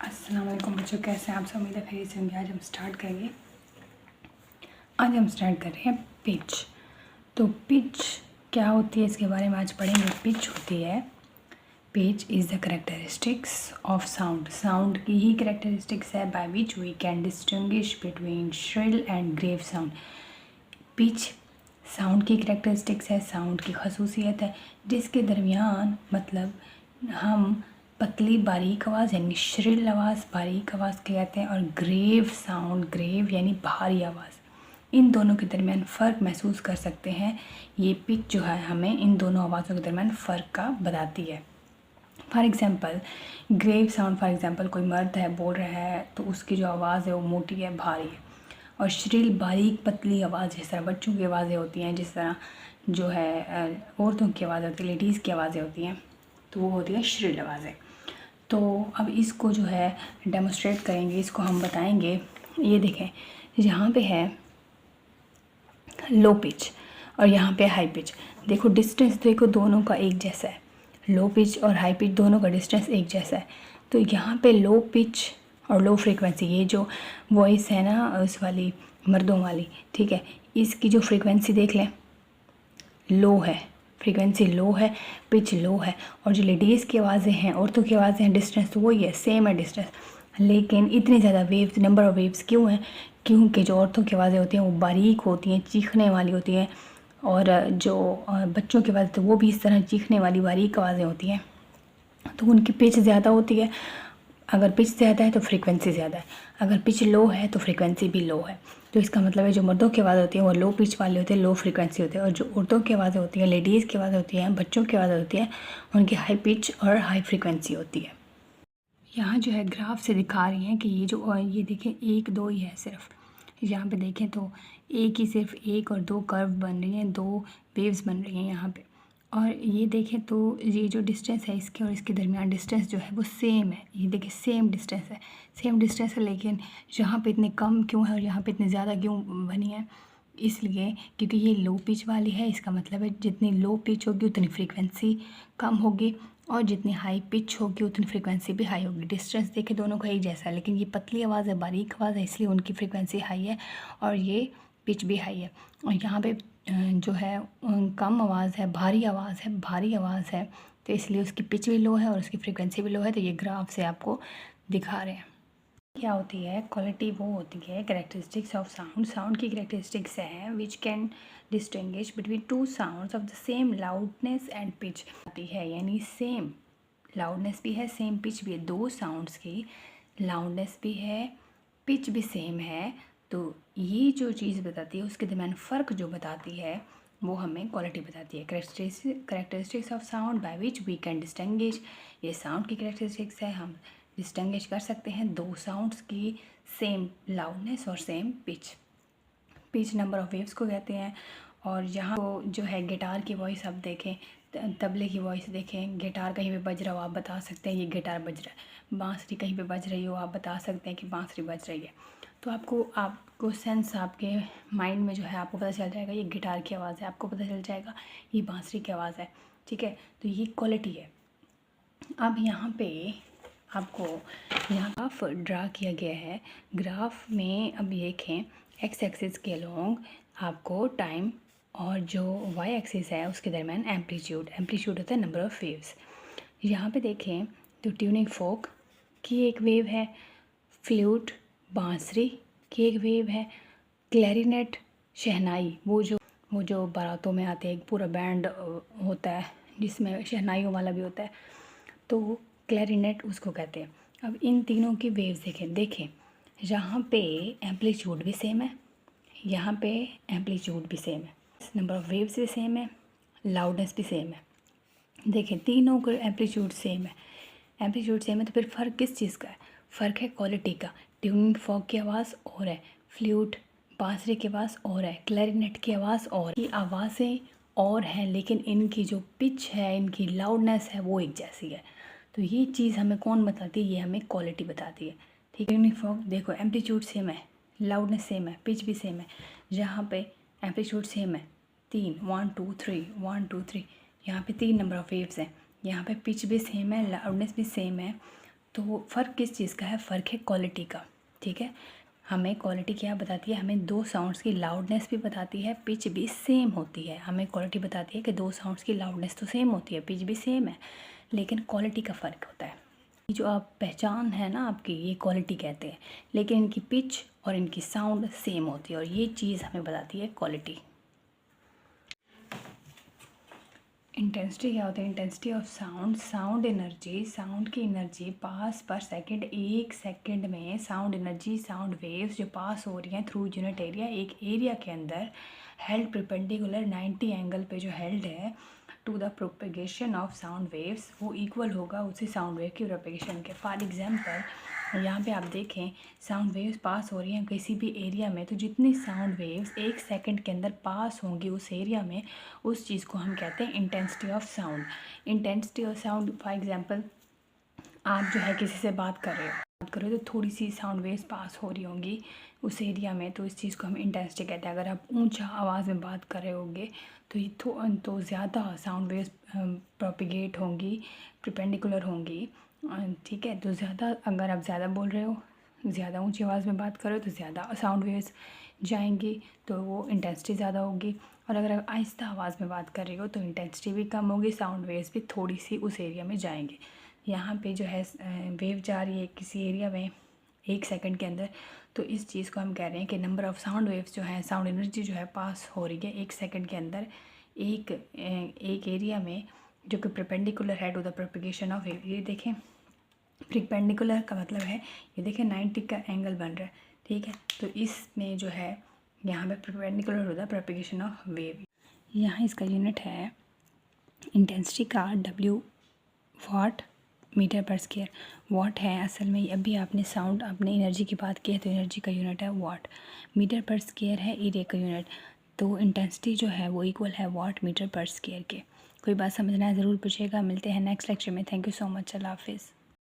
अस्सलाम वालेकुम बच्चों, कैसे हैं आप सब? उम्मीद है खैरियत से होंगे। आज हम स्टार्ट कर रहे हैं पिच। तो पिच क्या होती है इसके बारे में आज पढ़ेंगे। पिच होती है, pitch is the characteristics of sound. Sound की ही करेक्टरिस्टिक्स है by which we can distinguish between shrill and grave sound. Pitch sound की करेक्टरिस्टिक्स है, साउंड की खसूसियत है जिसके दरमियान मतलब हम पतली बारीक आवाज़ यानी श्रिल आवाज़ बारीक आवाज़ कहते हैं, और ग्रेव साउंड, ग्रेव यानी भारी आवाज़, इन दोनों के दरमियान फ़र्क महसूस कर सकते हैं। ये पिच जो है हमें इन दोनों आवाज़ों के दरमियान फ़र्क का बताती है। For example grave sound, for example कोई मर्द है बोल रहा है तो उसकी जो आवाज़ है वो मोटी है, भारी है। और श्रिल बारीक पतली आवाज़, जिस तरह बच्चों की आवाज़ें होती हैं, जिस तरह जो है औरतों की आवाज़ होती है, लेडीज़ की आवाज़ें होती हैं, तो वो होती है श्रिल आवाज़ें। तो अब इसको जो है डेमोस्ट्रेट करेंगे, इसको हम बताएंगे। ये देखें, यहाँ पे है लो पिच और यहाँ पे हाई पिच। देखो डिस्टेंस देखो दोनों का एक जैसा है, लो पिच और हाई पिच दोनों का डिस्टेंस एक जैसा है। तो यहाँ पे लो पिच और लो फ्रीक्वेंसी, ये जो वॉइस है ना उस वाली मर्दों वाली, ठीक है, इसकी जो फ्रीक्वेंसी देख लें, लो है, फ्रीक्वेंसी लो है, पिच लो है। और जो लेडीज़ की आवाज़ें हैं, औरतों की आवाज़ें हैं, डिस्टेंस तो वही है, सेम है डिस्टेंस, लेकिन इतनी ज़्यादा वेव्स, नंबर ऑफ़ वेव्स क्यों हैं? क्योंकि जो औरतों की आवाज़ें होती हैं वो बारीक होती हैं, चीखने वाली होती हैं, और जो बच्चों की आवाज़ तो वो भी इस तरह चीखने वाली बारीक आवाज़ें होती हैं, तो उनकी पिच ज़्यादा होती है। अगर पिच ज़्यादा है तो फ्रीक्वेंसी ज़्यादा है, अगर पिच लो है तो फ्रीक्वेंसी भी लो है। तो इसका मतलब है जो मर्दों की आवाज़ होती है वो लो पिच वाली होती है, लो फ्रीक्वेंसी होती है, और जो औरतों की आवाज़ें होती हैं, लेडीज़ की आवाज़ें होती हैं, बच्चों की आवाज़ें होती हैं, उनकी हाई पिच और हाई फ्रीक्वेंसी होती है। यहाँ जो है ग्राफ से दिखा रही हैं कि ये जो ये देखें एक दो ही है सिर्फ, यहाँ पे देखें तो एक ही, सिर्फ एक और दो कर्व बन रही हैं, दो वेव्स बन रही हैं यहाँ पे। और ये देखें तो ये जो डिस्टेंस है इसके और इसके दरमियान डिस्टेंस जो है वो सेम है। ये देखिए सेम डिस्टेंस है, सेम डिस्टेंस है, लेकिन यहाँ पे इतने कम क्यों है और यहाँ पे इतने ज़्यादा क्यों बनी है? इसलिए क्योंकि ये लो पिच वाली है, इसका मतलब है जितनी लो पिच होगी उतनी फ्रीक्वेंसी कम होगी, और जितनी हाई पिच होगी उतनी फ्रीक्वेंसी भी हाई होगी। डिस्टेंस देखें दोनों का एक जैसा है, लेकिन ये पतली आवाज़ है, बारीक आवाज़ है, इसलिए उनकी फ्रीक्वेंसी हाई है और ये पिच भी हाई है। और यहाँ पे जो है कम आवाज़ है, भारी आवाज़ है, भारी आवाज़ है, तो इसलिए उसकी पिच भी लो है और उसकी फ्रीक्वेंसी भी लो है। तो ये ग्राफ से आपको दिखा रहे हैं। क्या होती है क्वालिटी? वो होती है करेक्टरिस्टिक्स ऑफ साउंड। साउंड की करेक्टरिस्टिक्स है which can distinguish between two sounds of the same loudness and pitch. आती है यानी सेम लाउडनेस भी है, सेम पिच भी है, दो साउंड्स की लाउडनेस भी है, पिच भी सेम है। तो ये जो चीज़ बताती है उसके दरमियान फ़र्क जो बताती है वो हमें क्वालिटी बताती है। Characteristics of sound by which we can distinguish, ये साउंड की करेक्टरिस्टिक्स है, हम डिस्टिंग्विश कर सकते हैं दो साउंड्स की, सेम लाउडनेस और same pitch. Pitch number of waves को कहते हैं। और यहाँ को जो है गिटार की वॉइस आप देखें, तबले की वॉइस देखें, गिटार कहीं पे बज रहा हो आप बता सकते हैं ये गिटार बज रहा है, बांसुरी कहीं पे बज रही हो आप बता सकते हैं कि बांसुरी बज रही है। तो आपको सेंस, आपके माइंड में जो है आपको पता चल जाएगा ये गिटार की आवाज़ है, आपको पता चल जाएगा ये बांसुरी की आवाज़ है, ठीक है। तो ये क्वालिटी है। अब यहाँ पे आपको यहाँ ग्राफ ड्रा किया गया है। ग्राफ में अब देखें एक्स एक्सिस के अलोंग आपको टाइम और जो वाई एक्सिस है उसके दरमियान एम्पलीट्यूड होता है नंबर ऑफ़ वेव्स। यहाँ पे देखें तो ट्यूनिंग फोक की एक वेव है, फ्लूट बांसुरी की एक वेव है, क्लैरिनेट शहनाई, वो जो बारातों में आते हैं, एक पूरा बैंड होता है जिसमें शहनाइयों वाला भी होता है, तो क्लैरिनेट उसको कहते हैं। अब इन तीनों की वेव्स देखें यहाँ पे एम्पलीट्यूड भी सेम है, यहाँ पे एम्पलीट्यूड भी सेम है, नंबर ऑफ़ वेव्स भी सेम है, लाउडनेस भी सेम है। देखें तीनों का एम्पलीट्यूड सेम है, एम्पलीट्यूड सेम है, तो फिर फ़र्क किस चीज़ का है? फ़र्क है क्वालिटी का। ट्यूनिंग फॉक की आवाज़ और है, फ्लूट बांसुरी की आवाज़ और है, क्लैरिनेट की आवाज़ और की आवाज़ें और हैं, लेकिन इनकी जो पिच है, इनकी लाउडनेस है वो एक जैसी है। तो ये चीज़ हमें कौन बताती है? ये हमें क्वालिटी बताती है, ठीक है। ट्यूनिंग फॉक देखो एम्पलीट्यूड सेम है, लाउडनेस सेम है, पिच भी सेम है। यहाँ पे एम्पलीट्यूड सेम है, 3 1 2 3 1 2 3, यहाँ पे 3 नंबर ऑफ़ वेव्स हैं। यहाँ पे पिच भी सेम है, लाउडनेस भी सेम है, तो फ़र्क किस चीज़ का है? फ़र्क है क्वालिटी का, ठीक है। हमें क्वालिटी क्या बताती है? हमें दो साउंड्स की लाउडनेस भी बताती है, पिच भी सेम होती है। हमें क्वालिटी बताती है कि दो साउंड्स की लाउडनेस तो सेम होती है, पिच भी सेम है, लेकिन क्वालिटी का फ़र्क होता है। ये जो आप पहचान है ना आपकी, ये क्वालिटी कहते हैं, लेकिन इनकी पिच और इनकी साउंड सेम होती है, और ये चीज़ हमें बताती है क्वालिटी। इंटेंसिटी क्या होता है? Intensity of sound, sound energy, sound की एनर्जी पास पर सेकंड, एक सेकंड में साउंड एनर्जी, साउंड वेव्स जो पास हो रही हैं थ्रू यूनिट एरिया, एक एरिया के अंदर हेल्ड परपेंडिकुलर 90 एंगल पे जो हेल्ड है to the propagation of sound waves, वो इक्वल होगा उसी साउंड वेव की प्रोपेगेशन के। फॉर एग्जांपल यहाँ पे आप देखें, साउंड वेव्स पास हो रही हैं किसी भी एरिया में, तो जितनी साउंड वेव्स एक सेकंड के अंदर पास होंगी उस एरिया में, उस चीज़ को हम कहते हैं intensity of sound. Intensity of sound, for example आप जो है किसी से बात कर रहे हो तो थोड़ी सी साउंड वेव्स पास हो रही होंगी उस एरिया में, तो इस चीज़ को हम इंटेंसिटी कहते हैं। अगर आप ऊंचा आवाज़ में बात कर रहे होगे तो ये तो ज़्यादा साउंड वेव्स प्रोपिगेट होंगी, परपेंडिकुलर होंगी, ठीक है। तो ज़्यादा, अगर आप ज़्यादा बोल रहे हो, ज़्यादा ऊंची आवाज़ में बात कर रहे हो तो ज़्यादा साउंड वेव्स जाएंगी, तो वो इंटेंसिटी ज़्यादा होगी। और अगर आप आहिस्ता आवाज़ में बात कर रही हो तो इंटेंसिटी भी कम होगी, साउंड वेव्स भी थोड़ी सी उस एरिया में जाएंगे। यहाँ पे जो है वेव जा रही है किसी एरिया में एक सेकंड के अंदर, तो इस चीज़ को हम कह रहे हैं कि नंबर ऑफ़ साउंड वेव्स जो है, साउंड एनर्जी जो है पास हो रही है एक सेकंड के अंदर एक एरिया में, जो कि परपेंडिकुलर है to the propagation of wave. ये देखें, परपेंडिकुलर का मतलब है, ये देखें 90 का एंगल बन रहा है, ठीक है। तो इसमें जो है यहाँ पे perpendicular to the propagation of wave. यहाँ इसका यूनिट है इंटेंसिटी का W वाट मीटर पर स्क्वायर। वाट है असल में, अभी आपने साउंड, आपने एनर्जी की बात की है तो एनर्जी का यूनिट है वाट, मीटर पर स्क्वायर है एरिया का यूनिट। तो इंटेंसिटी जो है वो इक्वल है वाट मीटर पर स्क्वायर के। कोई बात समझना है ज़रूर पूछिएगा। मिलते हैं नेक्स्ट लेक्चर में। Thank you so much. अल्लाह हाफिज़।